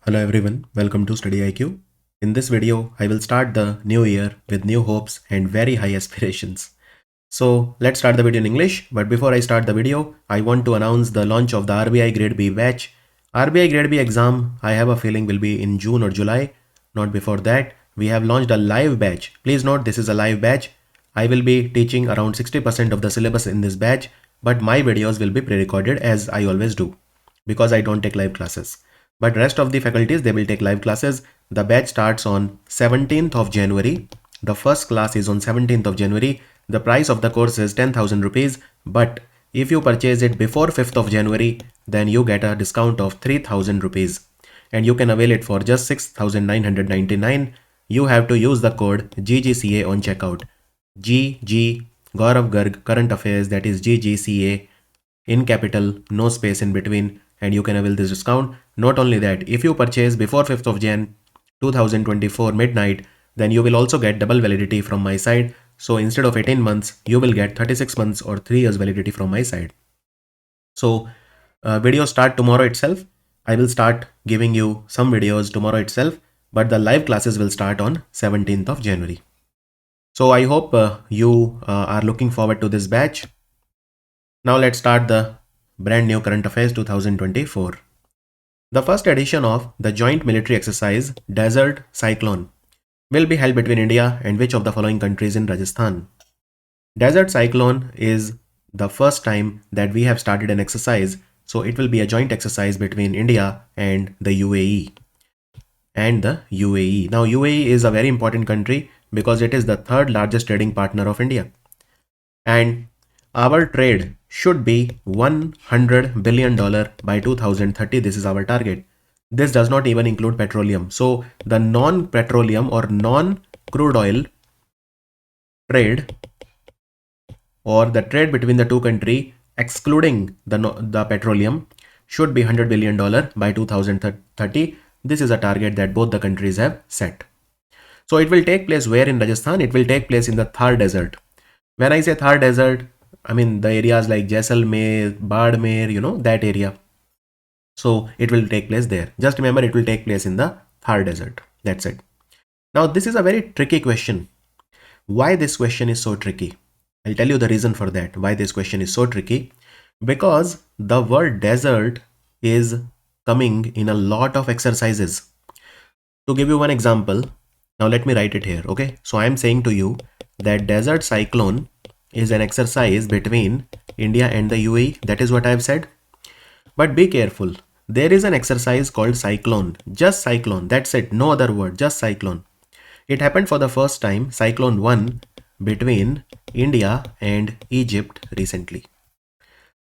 Hello everyone, welcome to StudyIQ. In this video, I will start the new year with new hopes and very high aspirations. So let's start the video in English. But before I start the video, I want to announce the launch of the RBI Grade B batch. RBI Grade B exam, I have a feeling will be in June or July, not before that. We have launched a live batch. Please note this is a live batch. I will be teaching around 60% of the syllabus in this batch, but my videos will be pre-recorded as I always do because I don't take live classes. But rest of the faculties, they will take live classes. The batch starts on 17th of January. The first class is on 17th of January. The price of the course is 10,000 rupees. But if you purchase it before 5th of January, then you get a discount of 3,000 rupees. And you can avail it for just 6,999. You have to use the code GGCA on checkout. GG Gaurav Garg Current Affairs, that is GGCA in capital, no space in between, and you can avail this discount. Not only that, if you purchase before 5th of Jan 2024 midnight, then you will also get double validity from my side. So instead of 18 months, you will get 36 months or 3 years validity from my side. So video start tomorrow itself. I will start giving you some videos tomorrow itself, but the live classes will start on 17th of January. So I hope you are looking forward to this batch. Now let's start the brand new current affairs 2024. The first edition of the joint military exercise Desert Cyclone will be held between India and which of the following countries in Rajasthan? Desert Cyclone is the first time that we have started an exercise, so it will be a joint exercise between India and the UAE. Now UAE is a very important country because it is the third largest trading partner of India. And our trade should be $100 billion by 2030. This is our target. This does not even include petroleum. So the non-petroleum or non-crude oil trade, or the trade between the two countries excluding the petroleum, should be $100 billion by 2030. This is a target that both the countries have set. So it will take place where in Rajasthan? It will take place in the Thar Desert. When I say Thar Desert, I mean the areas like Jaisalmer, Badmer, that area. So it will take place there. Just remember, it will take place in the Thar Desert. That's it. Now this is a very tricky question. Why this question is so tricky? I'll tell you the reason for that. Why this question is so tricky? Because the word desert is coming in a lot of exercises. To give you one example, now let me write it here. Okay. So I am saying to you that Desert Cyclone is an exercise between India and the UAE. That is what I have said. But be careful. There is an exercise called Cyclone. Just Cyclone. That's it. No other word. Just Cyclone. It happened for the first time, Cyclone 1, between India and Egypt recently.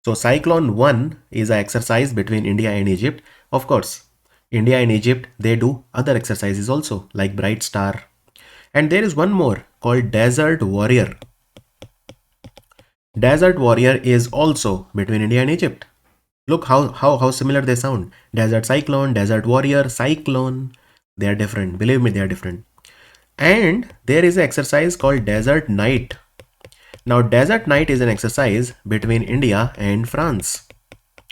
So Cyclone 1 is an exercise between India and Egypt. Of course, India and Egypt, they do other exercises also, like Bright Star. And there is one more called Desert Warrior. Desert Warrior is also between India and Egypt. Look how similar they sound. Desert Cyclone, Desert Warrior, Cyclone. They are different. Believe me, they are different. And there is an exercise called Desert Night. Now, Desert Night is an exercise between India and France.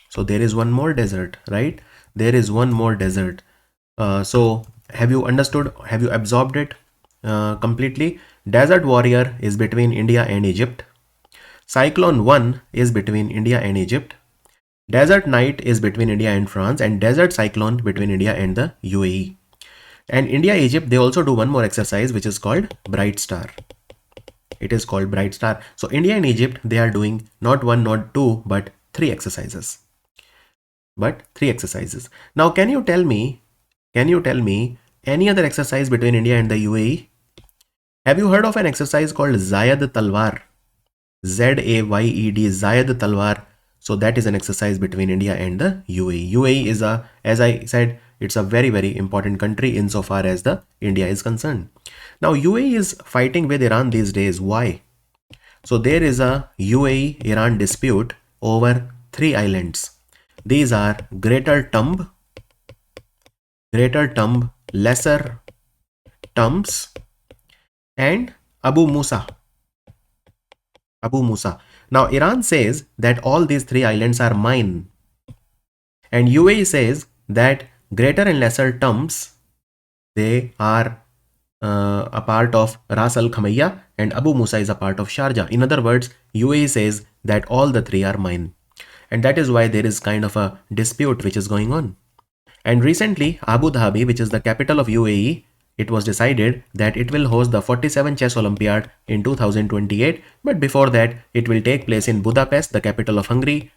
So there is one more desert, right? There is one more desert. So have you understood? Have you absorbed it completely? Desert Warrior is between India and Egypt. Cyclone 1 is between India and Egypt. Desert Night is between India and France, and Desert Cyclone between India and the UAE. And India, Egypt, they also do one more exercise which is called Bright Star. It is called Bright Star. So India and Egypt, they are doing not one, not two, but three exercises. Now, can you tell me any other exercise between India and the UAE? Have you heard of an exercise called Zayed Talwar? Zayed, Zayed Talwar. So that is an exercise between India and the UAE. UAE is as I said, it's a very, very important country insofar as the India is concerned. Now UAE is fighting with Iran these days. Why? So there is a UAE-Iran dispute over 3 islands. These are Greater Tumb, Lesser Tums, and Abu Musa. Now Iran says that all these 3 islands are mine, and UAE says that greater and lesser terms, they are a part of Ras Al Khaimah, and Abu Musa is a part of Sharjah. In other words, UAE says that all the three are mine. And that is why there is kind of a dispute which is going on. And recently, Abu Dhabi, which is the capital of UAE, it was decided that it will host the 47th Chess Olympiad in 2028. But before that, it will take place in Budapest, the capital of Hungary,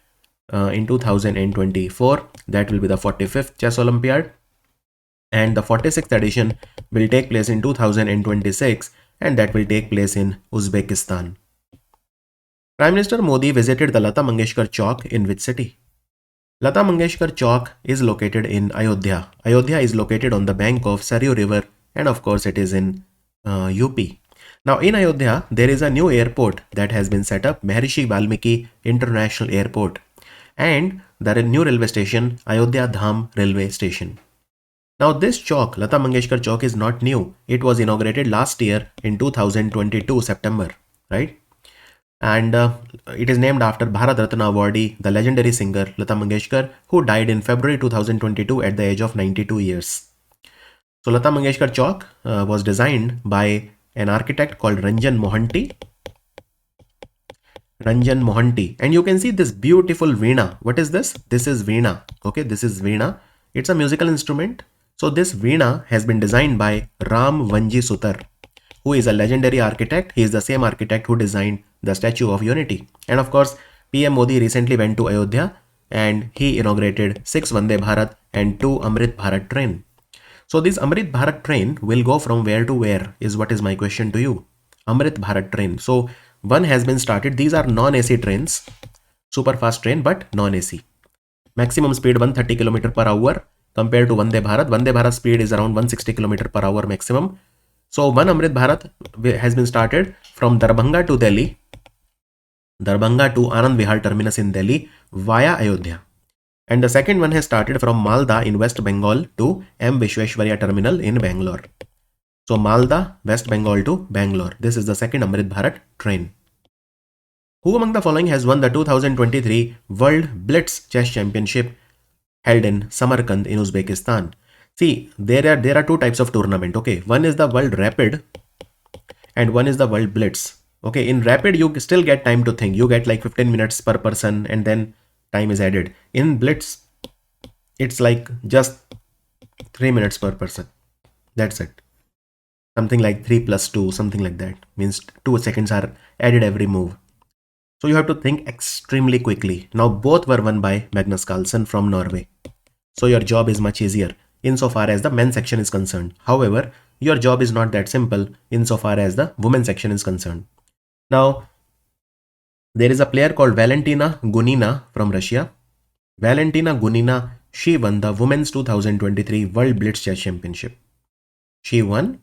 in 2024. That will be the 45th Chess Olympiad. And the 46th edition will take place in 2026, and that will take place in Uzbekistan. Prime Minister Modi visited the Lata Mangeshkar Chowk in which city? Lata Mangeshkar Chowk is located in Ayodhya. Ayodhya is located on the bank of Saryu River, and of course it is in UP. Now in Ayodhya, there is a new airport that has been set up, Maharishi Valmiki International Airport, and the new railway station, Ayodhya Dham Railway Station. Now this chowk, Lata Mangeshkar Chowk, is not new. It was inaugurated last year in 2022 September, right? And it is named after Bharat Ratna awardee, the legendary singer Lata Mangeshkar, who died in February 2022 at the age of 92 years. So Lata Mangeshkar Chowk was designed by an architect called Ranjan Mohanty. And you can see this beautiful veena. What is this? This is veena. Okay, this is veena. It's a musical instrument. So this veena has been designed by Ram Vanji Sutar, who is a legendary architect. He is the same architect who designed the Statue of Unity. And of course, PM Modi recently went to Ayodhya and he inaugurated 6 Vande Bharat and 2 Amrit Bharat train. So this Amrit Bharat train will go from where to where is what is my question to you. Amrit Bharat train. So one has been started. These are non-AC trains, super fast train, but non-AC. Maximum speed 130 km per hour compared to Vande Bharat. Vande Bharat speed is around 160 km per hour maximum. So one Amrit Bharat has been started from Darbhanga to Delhi, Darbhanga to Anand Vihar terminus in Delhi via Ayodhya. And the second one has started from Malda in West Bengal to M. Vishweshwarya terminal in Bangalore. So Malda, West Bengal to Bangalore. This is the second Amrit Bharat train. Who among the following has won the 2023 World Blitz Chess Championship held in Samarkand in Uzbekistan? See, there are two types of tournament. Okay, one is the World Rapid and one is the World Blitz. Okay, in Rapid you still get time to think. You get like 15 minutes per person and then time is added. In Blitz, it's like just 3 minutes per person. That's it. Something like 3 plus 2, something like that. Means 2 seconds are added every move. So you have to think extremely quickly. Now both were won by Magnus Carlsen from Norway. So your job is much easier insofar as the men's section is concerned. However, your job is not that simple insofar as the women's section is concerned. Now, there is a player called Valentina Gunina from Russia. Valentina Gunina, she won the Women's 2023 World Blitz Chess Championship. She won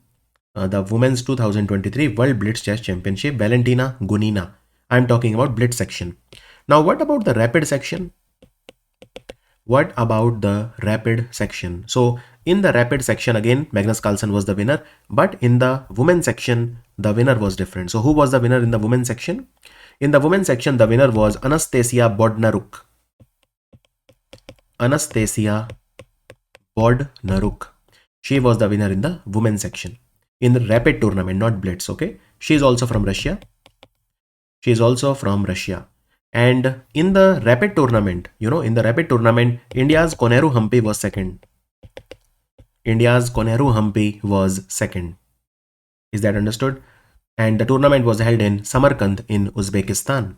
the Women's 2023 World Blitz Chess Championship, Valentina Gunina. I am talking about Blitz section. Now, what about the Rapid section? What about the Rapid section? So, in the Rapid section, again, Magnus Carlsen was the winner. But in the Women's section, the winner was different. So, who was the winner in the Women's section? In the Women's section, the winner was Anastasia Bodnaruk. Anastasia Bodnaruk. She was the winner in the Women's section. In the Rapid tournament, not Blitz, okay? She is also from Russia. She is also from Russia. And in the Rapid tournament, in the Rapid tournament, India's Koneru Hampi was second. India's Koneru Hampi was second. Is that understood? And the tournament was held in Samarkand in Uzbekistan.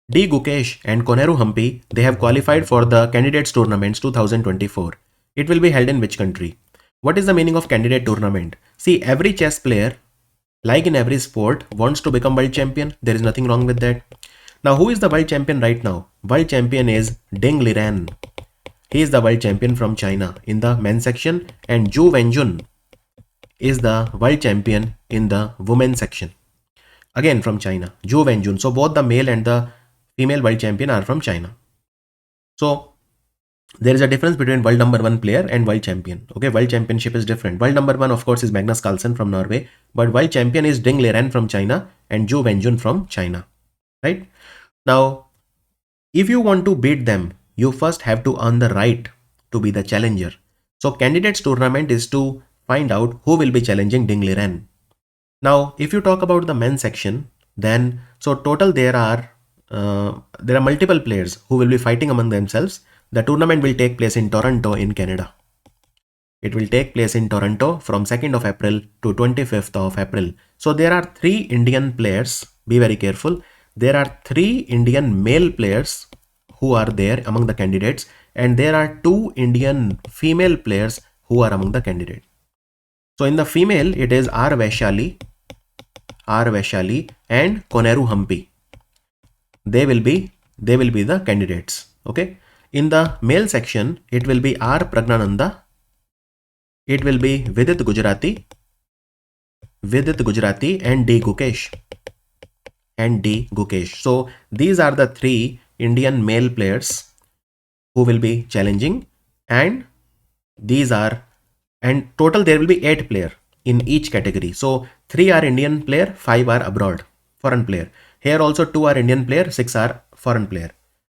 D. Gukesh and Koneru Hampi, they have qualified for the Candidates Tournaments 2024. It will be held in which country? What is the meaning of candidate tournament? See, every chess player, like in every sport, wants to become world champion. There is nothing wrong with that. Now, who is the world champion right now? World champion is Ding Liren. He is the world champion from China in the men's section, and Zhu Wenjun is the world champion in the women's section. Again from China, Zhu Wenjun. So both the male and the female world champion are from China. So there is a difference between world number 1 player and world champion. Okay, world championship is different. World number 1 of course is Magnus Carlsen from Norway, but world champion is Ding Liren from China and Zhu Wenjun from China. Right? Now, if you want to beat them, you first have to earn the right to be the challenger. So candidates tournament is to find out who will be challenging Ding Liren. Now, if you talk about the men's section, then so total there are multiple players who will be fighting among themselves. The tournament will take place in Toronto in Canada. It will take place in Toronto from 2nd of April to 25th of April. So there are 3 Indian players. Be very careful. There are 3 Indian male players who are there among the candidates, and there are 2 Indian female players who are among the candidates. So in the female, it is R. Vaishali and Koneru Hampi. They will be the candidates. Okay. In the male section, it will be R. Pragnananda. It will be Vidit Gujarati and D. Gukesh. So these are the 3 Indian male players who will be challenging, and total there will be 8 players in each category. So 3 are Indian player, 5 are abroad, foreign player. Here also 2 are Indian player, 6 are foreign player.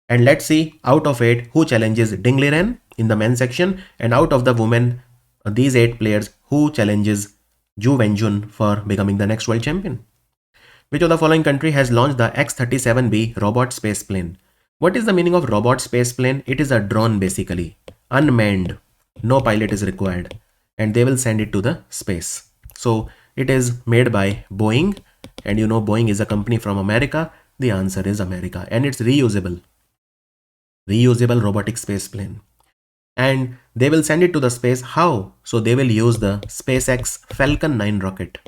And let's see out of 8 who challenges Ding Liren in the men's section, and out of the women, these 8 players who challenges Zhu Wenjun for becoming the next world champion. Which of the following country has launched the X-37B robot space plane? What is the meaning of robot space plane? It is a drone basically, unmanned, no pilot is required, and they will send it to the space. So it is made by Boeing, and you know Boeing is a company from America. The answer is America, and it's reusable robotic space plane. And they will send it to the space. How? So they will use the SpaceX Falcon 9 rocket.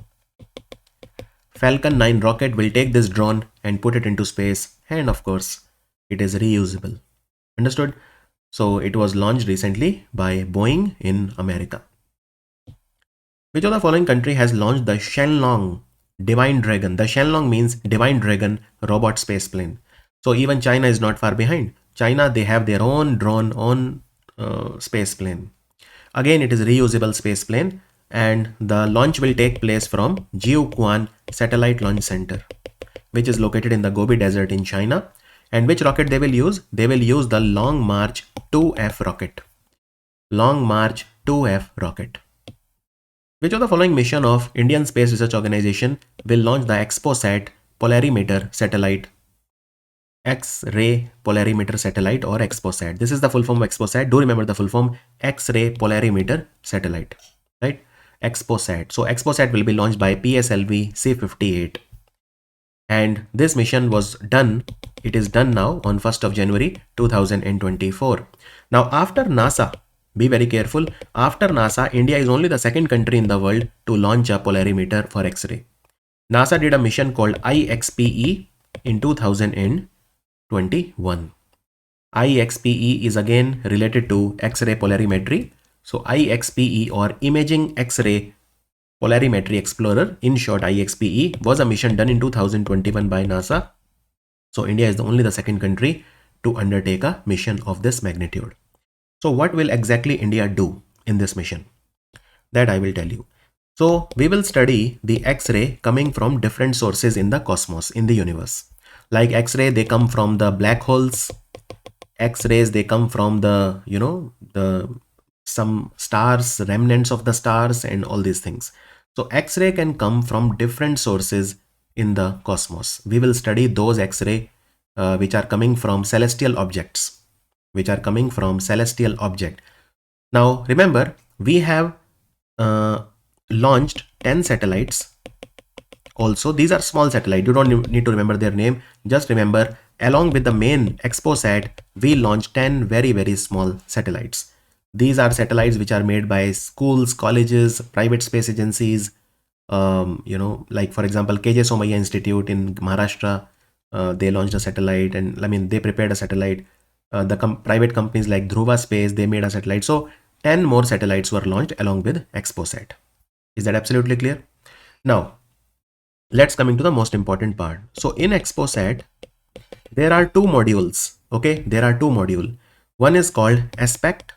Falcon 9 rocket will take this drone and put it into space, and of course it is reusable. Understood? So it was launched recently by Boeing in America. Which of the following country has launched the Shenlong Divine Dragon? The Shenlong means Divine Dragon robot space plane. So even China is not far behind. China, they have their own drone, own space plane. Again, it is reusable space plane, and the launch will take place from Jiuquan Satellite Launch Center, which is located in the Gobi Desert in China. And which rocket they will use? They will use the Long March 2F rocket. Long March 2F rocket. Which of the following mission of Indian Space Research Organization will launch the XPOSat Polarimeter satellite? X-ray polarimeter satellite, or XPOSat. This is the full form of XPOSat. Do remember the full form: X-ray polarimeter satellite, right? XPOSat. So XPOSat will be launched by PSLV C58. And this mission was done. It is done now on 1st of January 2024. Now after NASA, be very careful. After NASA, India is only the 2nd country in the world to launch a polarimeter for X-ray. NASA did a mission called IXPE in 2021. IXPE is again related to X-ray polarimetry. So IXPE, or Imaging X-ray Polarimetry Explorer, in short IXPE, was a mission done in 2021 by NASA. So India is only the 2nd country to undertake a mission of this magnitude. So what will exactly India do in this mission? That I will tell you. So we will study the X-ray coming from different sources in the cosmos, in the universe. Like X-ray, they come from the black holes. X-rays, they come from the, some stars, remnants of the stars, and all these things. So X-ray can come from different sources in the cosmos. We will study those X-ray which are coming from celestial objects. Now remember, we have launched 10 satellites. Also, these are small satellites. You don't need to remember their name. Just remember, along with the main XPOSat, we launched 10 very, very small satellites. These are satellites which are made by schools, colleges, private space agencies, like for example, KJ Somaiya Institute in Maharashtra. They launched a satellite, and they prepared a satellite. The private companies like Dhruva Space, they made a satellite. So 10 more satellites were launched along with XPOSat. Is that absolutely clear? Now, let's come into the most important part. So in XPOSat, there are 2 modules. Okay, there are 2 modules. One is called Aspect,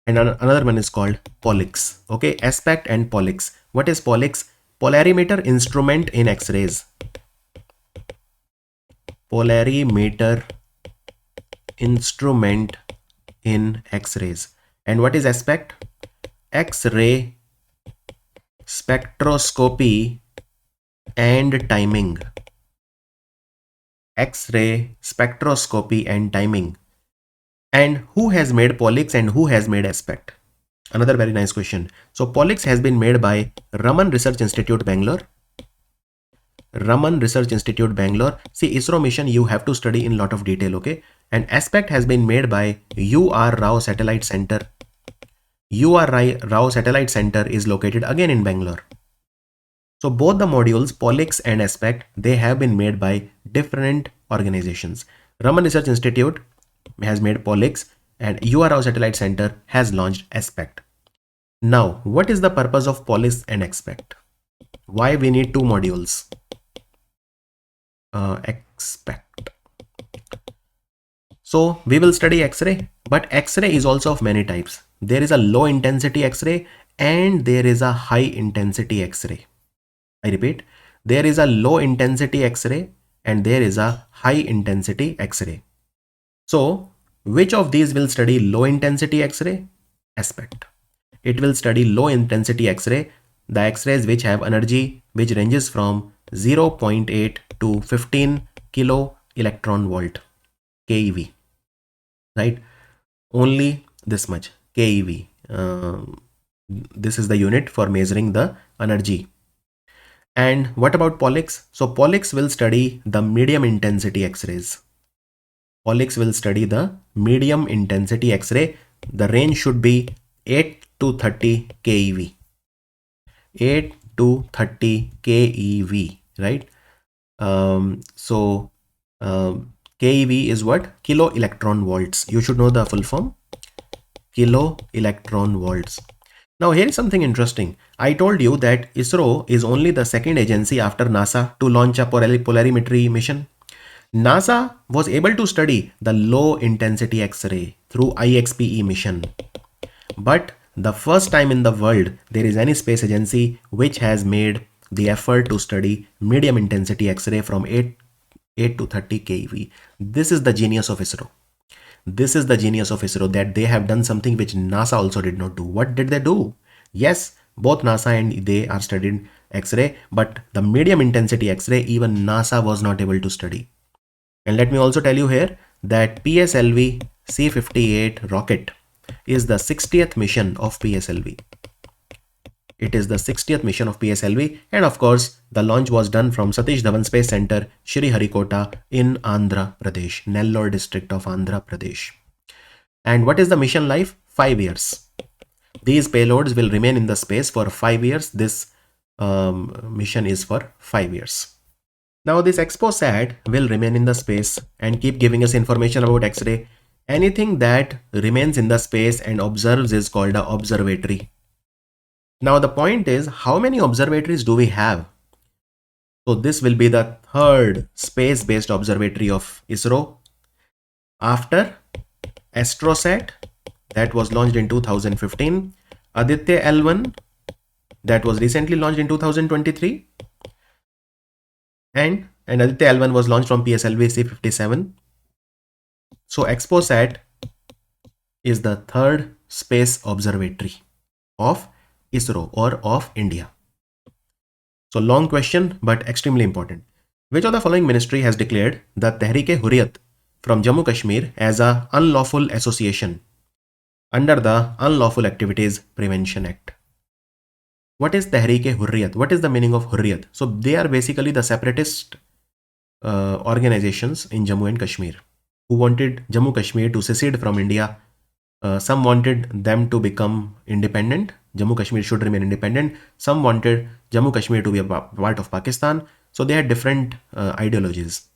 and another one is called Pollux. Okay, Aspect and Pollux. What is Pollux? Polarimeter instrument in X-rays. Polarimeter instrument in X-rays. And what is aspect? X-ray spectroscopy and timing. X-ray spectroscopy and timing. And who has made Polix and who has made aspect? Another very nice question. So Polix has been made by Raman Research Institute, Bangalore. Raman Research Institute, Bangalore. See, ISRO mission you have to study in lot of detail, okay? And aspect has been made by U.R. Rao Satellite Center. U.R. Rao Satellite Center is located again in Bangalore. So both the modules, Polix and aspect, they have been made by different organizations. Raman Research Institute has made Polix and U.R. Rao Satellite Center has launched aspect. Now, what is the purpose of Polix and aspect? Why we need two modules? Aspect. So we will study X-ray, but X-ray is also of many types. There is a low intensity X-ray and there is a high intensity X-ray. I repeat, there is a low intensity X-ray and there is a high intensity X-ray. So which of these will study low intensity X-ray? Aspect. It will study low intensity X-ray, the X-rays which have energy which ranges from 0.8 to 15 kilo electron volt, keV, right? Only this much, keV. This is the unit for measuring the energy. And what about Polix? So Polix will study the medium intensity X-rays. Polix will study the medium intensity X-ray. The range should be 8 to 30 keV. 8 to 30 keV, right? keV is what? Kilo electron volts. You should know the full form. Kilo electron volts. Now here is something interesting. I told you that ISRO is only the second agency after NASA to launch a polarimetry mission. NASA was able to study the low intensity X-ray through IXPE mission. But the first time in the world there is any space agency which has made the effort to study medium intensity X-ray from 8 to 30 keV. This is the genius of ISRO. This is the genius of ISRO, that they have done something which NASA also did not do. What did they do? Yes, both NASA and they are studying X-ray, but the medium intensity X-ray even NASA was not able to study. And let me also tell you here that PSLV C-58 rocket is the 60th mission of PSLV. It is the 60th mission of PSLV, and of course the launch was done from Satish Dhawan Space Center, Sriharikota in Andhra Pradesh, Nellore district of Andhra Pradesh. And what is the mission life? 5 years. These payloads will remain in the space for 5 years. This mission is for 5 years. Now this XPOSat will remain in the space and keep giving us information about X-ray. Anything that remains in the space and observes is called an observatory. Now the point is, how many observatories do we have? So this will be the third space-based observatory of ISRO after AstroSat that was launched in 2015, Aditya L1 that was recently launched in 2023, and Aditya L1 was launched from PSLV C-57. So XPOSat is the third space observatory of ISRO or of India. So long question but extremely important. Which of the following ministry has declared the Tehreek-e-Hurriyat from Jammu Kashmir as a unlawful association under the Unlawful Activities Prevention Act? What is Tehreek-e-Hurriyat? What is the meaning of Hurriyat? So they are basically the separatist organizations in Jammu and Kashmir who wanted Jammu Kashmir to secede from India. Some wanted them to become independent. Jammu Kashmir should remain independent. Some wanted Jammu Kashmir to be a part of Pakistan. So they had different ideologies.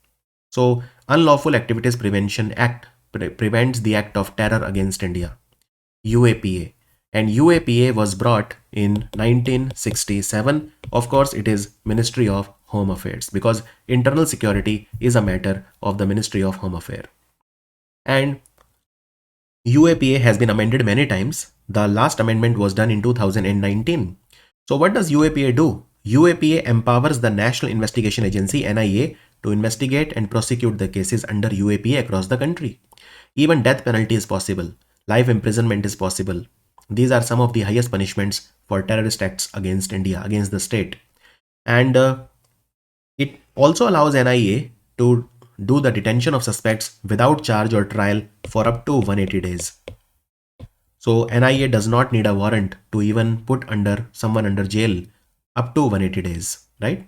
So Unlawful Activities Prevention Act prevents the act of terror against India, UAPA. And UAPA was brought in 1967. Of course, it is Ministry of Home Affairs because internal security is a matter of the Ministry of Home Affairs. And UAPA has been amended many times. The last amendment was done in 2019. So what does UAPA do? UAPA empowers the National Investigation Agency NIA to investigate and prosecute the cases under UAPA across the country. Even death penalty is possible. Life imprisonment is possible. These are some of the highest punishments for terrorist acts against India, against the state. And it also allows NIA to do the detention of suspects without charge or trial for up to 180 days. So NIA does not need a warrant to even put someone under jail up to 180 days, right?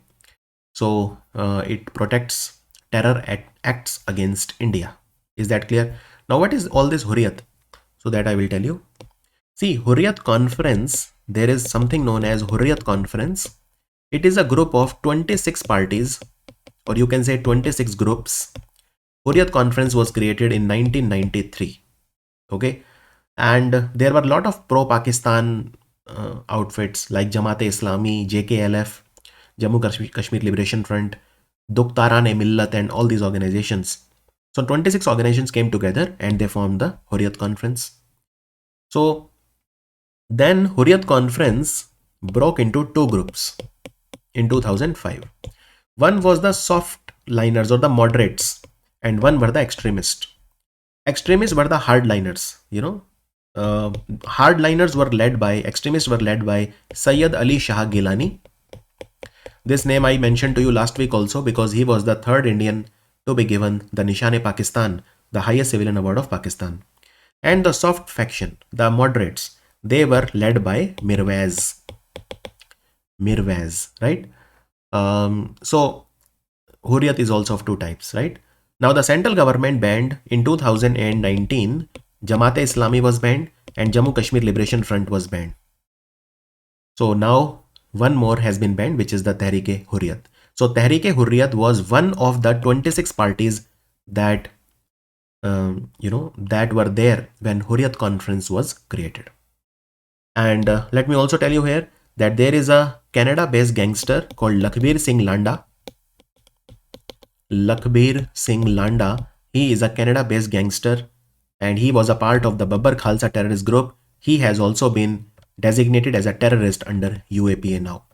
So it protects terror acts against India. Is that clear? Now what is all this Hurriyat? So that I will tell you. See, Hurriyat Conference, there is something known as Hurriyat Conference. It is a group of 26 parties, or you can say 26 groups. Hurriyat Conference was created in 1993. Okay. And there were a lot of pro-Pakistan outfits like Jamaat-e-Islami, JKLF, Jammu Kashmir Liberation Front, Dukh-Taran-e-Millat, and all these organizations. So 26 organizations came together and they formed the Hurriyat Conference. So then Hurriyat Conference broke into two groups in 2005. One was the soft liners or the moderates, and one were the extremists. Extremists were the hardliners, extremists were led by Sayyid Ali Shah Gilani. This name I mentioned to you last week also because he was the third Indian to be given the Nishan-e-Pakistan, the highest civilian award of Pakistan. And the soft faction, the moderates, they were led by Mirwaiz, right? So Hurriyat is also of two types, right? Now the central government banned in 2019, Jamaat-e-Islami was banned and Jammu Kashmir Liberation Front was banned. So now one more has been banned, which is the Tehreek-e-Hurriyat. So Tehreek-e-Hurriyat was one of the 26 parties that that were there when Hurriyat Conference was created. And let me also tell you here that there is a Canada-based gangster called Lakhbir Singh Landa. Lakhbir Singh Landa, he is a Canada-based gangster and he was a part of the Babbar Khalsa terrorist group. He has also been designated as a terrorist under UAPA now.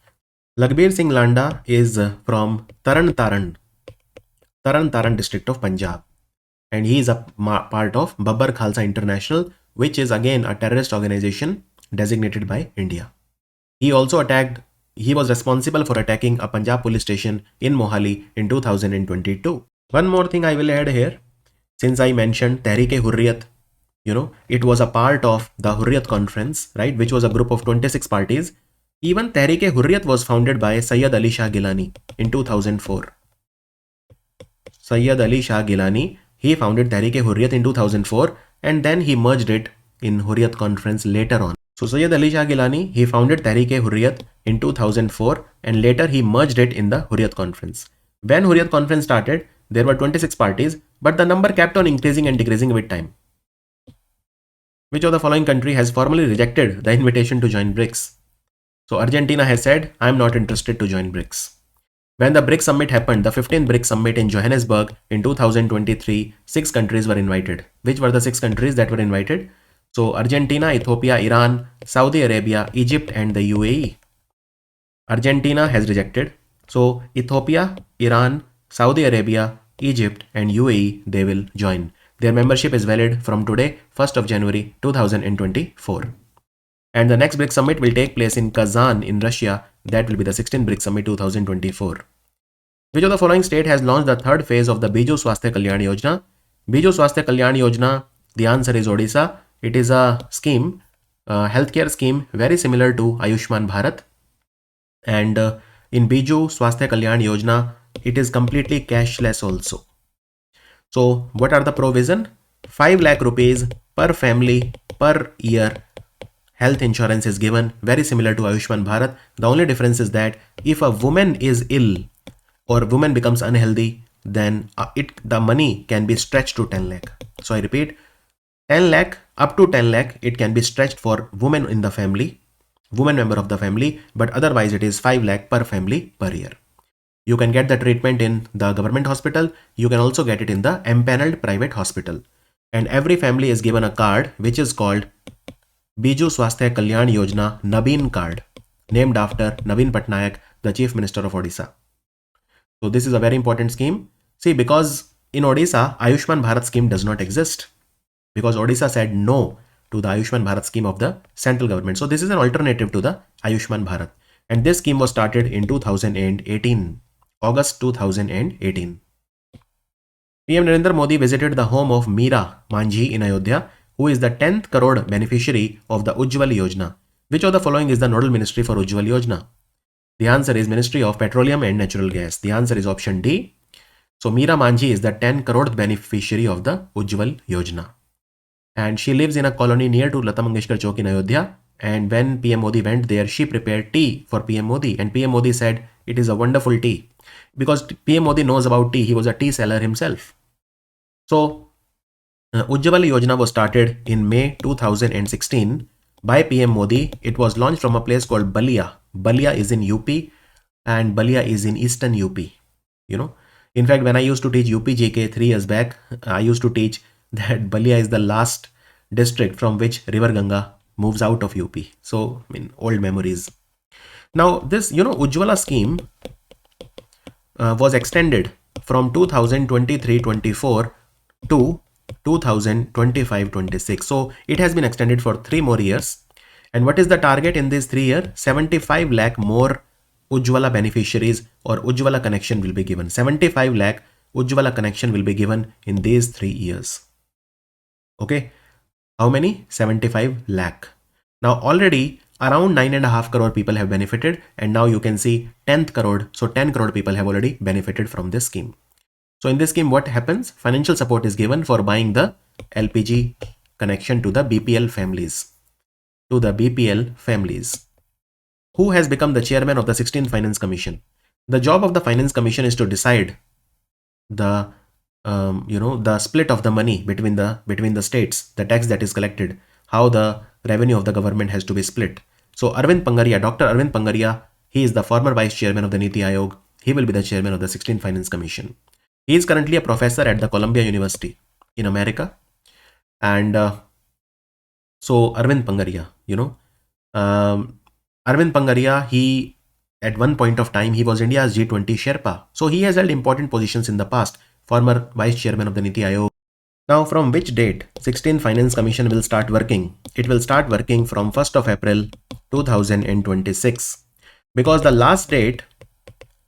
Lakhbir Singh Landa is from Taran Taran district of Punjab. And he is a part of Babbar Khalsa International, which is again a terrorist organization designated by India. He was responsible for attacking a Punjab police station in Mohali in 2022. One more thing I will add here, since I mentioned Tehreek-e-Hurriyat, it was a part of the Hurriyat Conference, right, which was a group of 26 parties. Even Tehreek-e-Hurriyat was founded by Sayyid Ali Shah Gilani in 2004. Sayyid Ali Shah Gilani, he founded Tehreek-e-Hurriyat in 2004 and then he merged it in Hurriyat Conference later on. So Sayyid Ali Shah Gilani, he founded Tehreek-e-Hurriyat in 2004 and later he merged it in the Hurriyat Conference. When Hurriyat Conference started, there were 26 parties, but the number kept on increasing and decreasing with time. Which of the following country has formally rejected the invitation to join BRICS? So Argentina has said, I am not interested to join BRICS. When the BRICS summit happened, the 15th BRICS summit in Johannesburg in 2023, 6 countries were invited. Which were the 6 countries that were invited? So Argentina, Ethiopia, Iran, Saudi Arabia, Egypt and the UAE. Argentina has rejected. So Ethiopia, Iran, Saudi Arabia, Egypt and UAE, they will join. Their membership is valid from today, 1st of January 2024. And the next BRICS summit will take place in Kazan in Russia. That will be the 16th BRICS Summit 2024. Which of the following state has launched the third phase of the Biju Swasthya Kalyan Yojana? Biju Swasthya Kalyan Yojana, the answer is Odisha. It is a scheme, healthcare scheme very similar to Ayushman Bharat. And in Biju Swasthya Kalyan Yojana, it is completely cashless also. So what are the provision? 5 lakh rupees per family per year. Health insurance is given, very similar to Ayushman Bharat. The only difference is that if a woman is ill or woman becomes unhealthy, then the money can be stretched to 10 lakh. So I repeat, 10 lakh, up to 10 lakh, it can be stretched for women in the family, woman member of the family, but otherwise it is 5 lakh per family per year. You can get the treatment in the government hospital. You can also get it in the empaneled private hospital. And every family is given a card which is called Biju Swasthya Kalyan Yojana Nabeen card, named after Naveen Patnaik, the Chief Minister of Odisha. So this is a very important scheme. See, because in Odisha, Ayushman Bharat scheme does not exist. Because Odisha said no to the Ayushman Bharat scheme of the central government. So this is an alternative to the Ayushman Bharat. And this scheme was started in 2018, August 2018. PM Narendra Modi visited the home of Meera Manjhi in Ayodhya, who is the 10th crore beneficiary of the Ujala Yojana. Which of the following is the nodal ministry for Ujala Yojana? The answer is Ministry of Petroleum and Natural Gas. The answer is option D. So Meera Manjhi is the 10 crore beneficiary of the Ujjwal Yojana. And she lives in a colony near to Lata Mangeshkar Chowk in Ayodhya. And when PM Modi went there, she prepared tea for PM Modi. And PM Modi said, it is a wonderful tea. Because PM Modi knows about tea. He was a tea seller himself. So Ujjwal Yojana was started in May 2016 by PM Modi. It was launched from a place called Balia. Balia is in UP and Balia is in eastern UP. You know, in fact, when I used to teach UPGK 3 years back, I used to teach that Balia is the last district from which River Ganga moves out of UP. So, I mean, old memories. Now, this, Ujjwala scheme was extended from 2023-24 to 2025-26. So, it has been extended for 3 more years. And what is the target in this 3 years? 75 lakh more Ujjwala beneficiaries or Ujjwala connection will be given. 75 lakh Ujjwala connection will be given in these 3 years. Okay. How many? 75 lakh. Now already around 9.5 crore people have benefited, and now you can see 10th crore. So 10 crore people have already benefited from this scheme. So in this scheme, what happens? Financial support is given for buying the LPG connection to the BPL families. Who has become the chairman of the 16th Finance Commission? The job of the Finance Commission is to decide the the split of the money between the states, the tax that is collected, how the revenue of the government has to be split. So Dr. Arvind Pangaria, he is the former vice chairman of the Niti Aayog. He will be the chairman of the 16th Finance Commission. He is currently a professor at the Columbia University in America. And so Arvind Pangaria, Arvind Pangaria, he at one point of time, he was India's G20 Sherpa. So he has held important positions in the past, former vice chairman of the Niti Aayog. Now from which date 16th Finance Commission will start working? It will start working from 1st of April 2026. Because the last date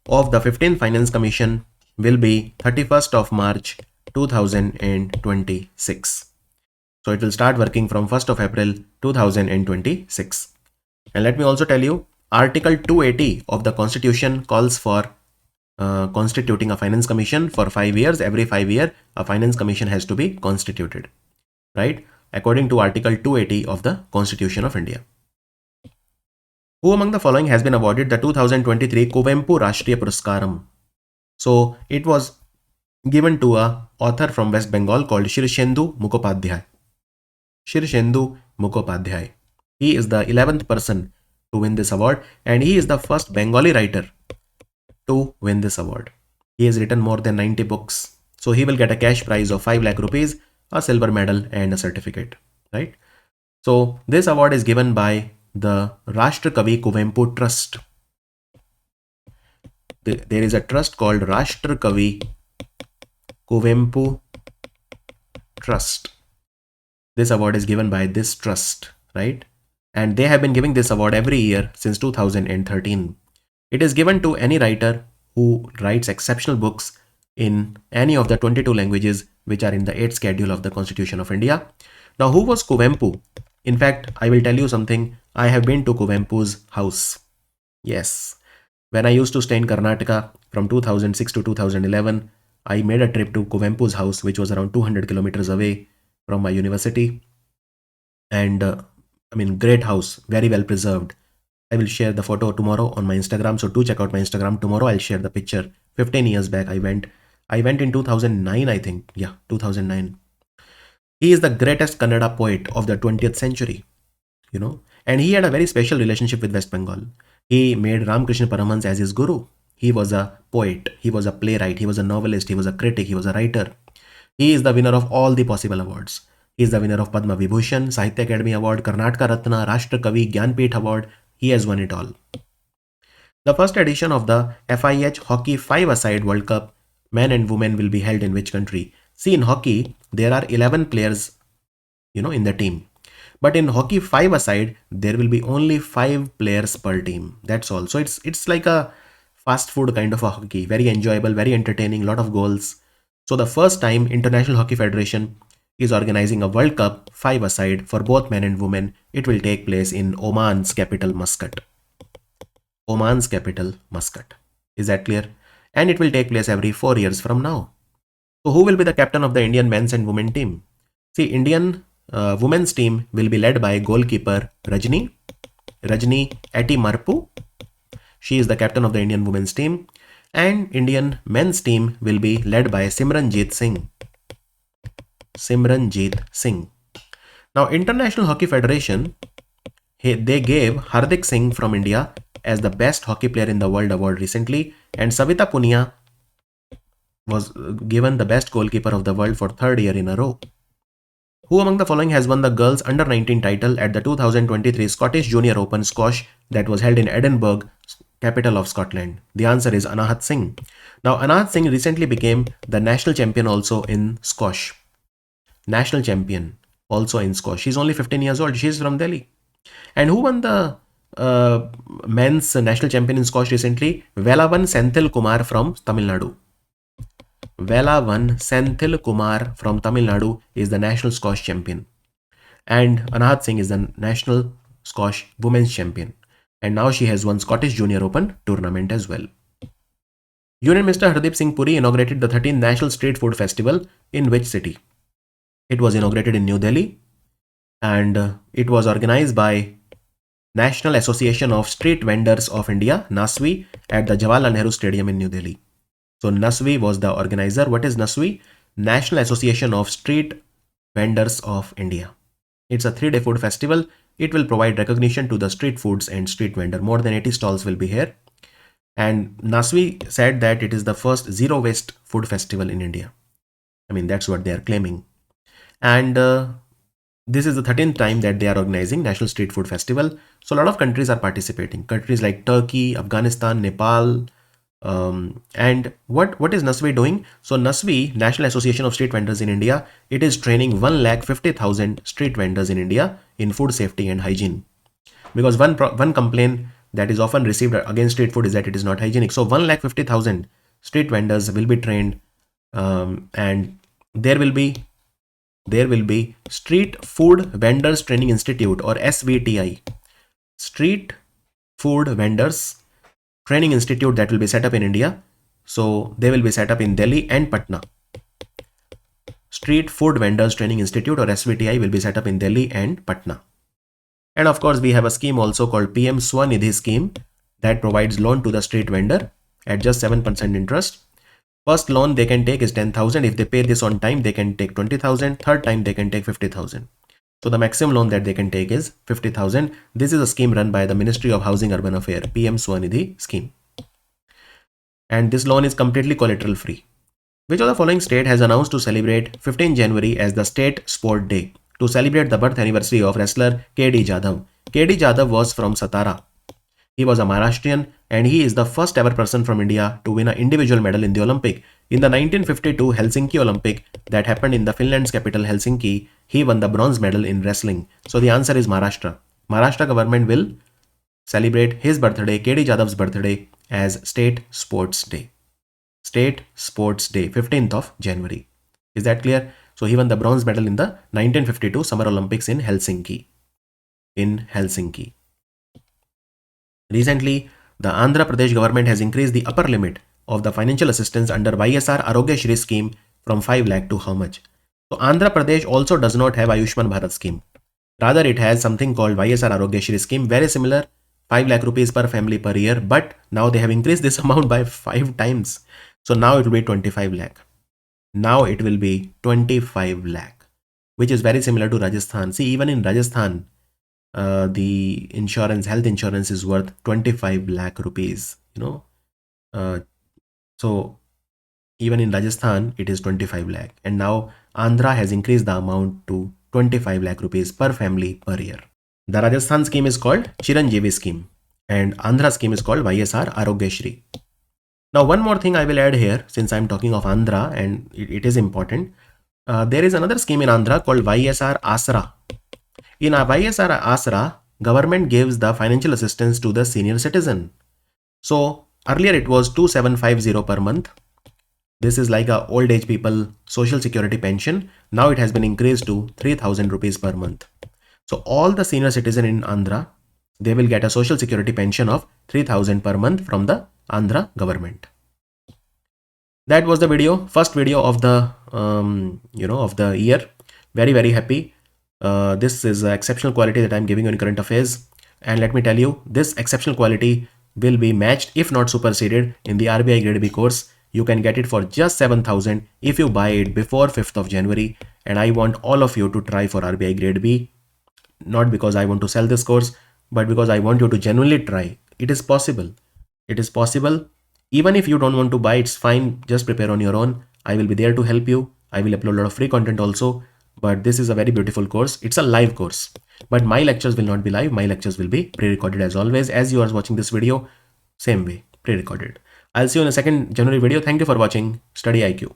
of the 15th Finance Commission will be 31st of March 2026. So it will start working from 1st of April 2026. And let me also tell you, Article 280 of the Constitution calls for constituting a finance commission for 5 years. Every 5 years, a finance commission has to be constituted, right? According to Article 280 of the Constitution of India. Who among the following has been awarded the 2023 Kuvempu Rashtriya Puraskaram? So it was given to a author from West Bengal called Shirshendu Mukhopadhyay. Shirshendu Mukhopadhyay. He is the 11th person to win this award, and he is the first Bengali writer to win this award. He has written more than 90 books. So he will get a cash prize of 5 lakh rupees, a silver medal and a certificate, right? So this award is given by the Rashtrakavi Kuvempu Trust. There is a trust called Rashtrakavi Kuvempu Trust. This award is given by this trust, right? And they have been giving this award every year since 2013. It is given to any writer who writes exceptional books in any of the 22 languages which are in the 8th schedule of the Constitution of India. Now, who was Kuvempu? In fact, I will tell you something. I have been to Kuvempu's house. Yes. When I used to stay in Karnataka from 2006 to 2011, I made a trip to Kuvempu's house, which was around 200 kilometers away from my university. And great house, very well preserved. I will share the photo tomorrow on my Instagram. So do check out my Instagram. Tomorrow I'll share the picture. 15 years back I went in 2009, I think. Yeah, 2009. He is the greatest Kannada poet of the 20th century, and he had a very special relationship with West Bengal. He made Ramakrishna Paramahansa as his guru. He was a poet. He was a playwright. He was a novelist. He was a critic. He was a writer. He is the winner of all the possible awards. He is the winner of Padma Vibhushan, Sahitya Academy Award, Karnataka Ratna, Rashtra Kavi, Gyanpith Award. He has won it all. The first edition of the FIH Hockey 5-a-side World Cup, men and women, will be held in which country? See, in hockey, there are 11 players, in the team. But in hockey 5-a-side, there will be only 5 players per team. That's all. So it's like a fast food kind of a hockey. Very enjoyable, very entertaining, lot of goals. So the first time International Hockey Federation is organizing a World Cup 5-a-side for both men and women. It will take place in Oman's capital Muscat. Oman's capital Muscat. Is that clear? And it will take place every 4 years from now. So who will be the captain of the Indian men's and women team? See, Indian women's team will be led by goalkeeper Rajni Atimarpu. She is the captain of the Indian women's team. And Indian men's team will be led by Simranjeet Singh. Now, International Hockey Federation, they gave Hardik Singh from India as the best hockey player in the world award recently, and Savita Punia was given the best goalkeeper of the world for 3rd year in a row. Who among the following has won the girls under 19 title at the 2023 Scottish Junior Open Squash that was held in Edinburgh, capital of Scotland? The answer is Anahat Singh. Now, Anahat Singh recently became the national champion also in squash. National champion also in squash. She's only 15 years old. She's from Delhi. And who won the men's national champion in squash recently? Velavan Senthil Kumar from Tamil Nadu. Velavan Senthil Kumar from Tamil Nadu is the national squash champion. And Anahat Singh is the national squash women's champion. And now she has won Scottish Junior Open tournament as well. Union Minister Hardeep Singh Puri inaugurated the 13th National Street Food Festival in which city? It was inaugurated in New Delhi, and it was organized by National Association of Street Vendors of India, NASVI, at the Jawaharlal Nehru Stadium in New Delhi. So NASVI was the organizer. What is NASVI? National Association of Street Vendors of India. It's a 3-day food festival. It will provide recognition to the street foods and street vendor. More than 80 stalls will be here. And NASVI said that it is the first zero waste food festival in India. I mean, that's what they are claiming. And this is the 13th time that they are organizing National Street Food Festival. So a lot of countries are participating. Countries like Turkey, Afghanistan, Nepal. And what is NASVI doing? So NASVI, National Association of Street Vendors in India, it is training 150,000 street vendors in India in food safety and hygiene. Because one complaint that is often received against street food is that it is not hygienic. So 150,000 street vendors will be trained, and there will be Street Food Vendors Training Institute, or SVTI. Street Food Vendors Training Institute that will be set up in India. So they will be set up in Delhi and Patna. Street Food Vendors Training Institute, or SVTI, will be set up in Delhi and Patna. And of course, we have a scheme also called PM Swanidhi scheme that provides loan to the street vendor at just 7% interest. First loan they can take is 10,000. If they pay this on time, they can take 20,000. Third time they can take 50,000. So the maximum loan that they can take is 50,000. This is a scheme run by the Ministry of Housing Urban Affairs, PM Swanidhi scheme. And this loan is completely collateral free. Which of the following state has announced to celebrate 15 January as the State Sport Day to celebrate the birth anniversary of wrestler KD Jadhav? KD Jadhav was from Satara. He was a Maharashtrian, and he is the first ever person from India to win an individual medal in the Olympic. In the 1952 Helsinki Olympic that happened in the Finland's capital Helsinki, he won the bronze medal in wrestling. So the answer is Maharashtra. Maharashtra government will celebrate his birthday, KD Jadhav's birthday, as State Sports Day. State Sports Day, 15th of January. Is that clear? So he won the bronze medal in the 1952 Summer Olympics in Helsinki. Recently, the Andhra Pradesh government has increased the upper limit of the financial assistance under YSR Arogya Shri scheme from 5 lakh to how much? So Andhra Pradesh also does not have Ayushman Bharat scheme. Rather, it has something called YSR Arogya Shri scheme, very similar, 5 lakh rupees per family per year, but now they have increased this amount by 5 times. So now it will be 25 lakh. Now it will be 25 lakh, which is very similar to Rajasthan. See, even in Rajasthan, the health insurance is worth 25 lakh rupees, so even in Rajasthan, it is 25 lakh. And now Andhra has increased the amount to 25 lakh rupees per family per year. The Rajasthan scheme is called Chiranjeevi scheme, and Andhra scheme is called YSR Arogya Shri. Now, one more thing I will add here, since I'm talking of Andhra and it is important. There is another scheme in Andhra called YSR Asra. In YSR Asra, government gives the financial assistance to the senior citizen. So earlier it was 2750 per month. This is like a old age people social security pension. Now it has been increased to 3000 rupees per month. So all the senior citizen in Andhra, they will get a social security pension of 3000 per month from the Andhra government. That was the video, first video of the of the year. Very happy. This is exceptional quality that I'm giving you in current affairs, and let me tell you, this exceptional quality will be matched, if not superseded, in the RBI Grade B course. You can get it for just 7,000 if you buy it before 5th of January. And I want all of you to try for RBI Grade B, not because I want to sell this course, but because I want you to genuinely try. It is possible. It is possible. Even if you don't want to buy, it's fine. Just prepare on your own. I will be there to help you. I will upload a lot of free content also. But this is a very beautiful course. It's a live course. But my lectures will not be live. My lectures will be pre-recorded as always. As you are watching this video, same way, pre-recorded. I'll see you in a second January video. Thank you for watching Study IQ.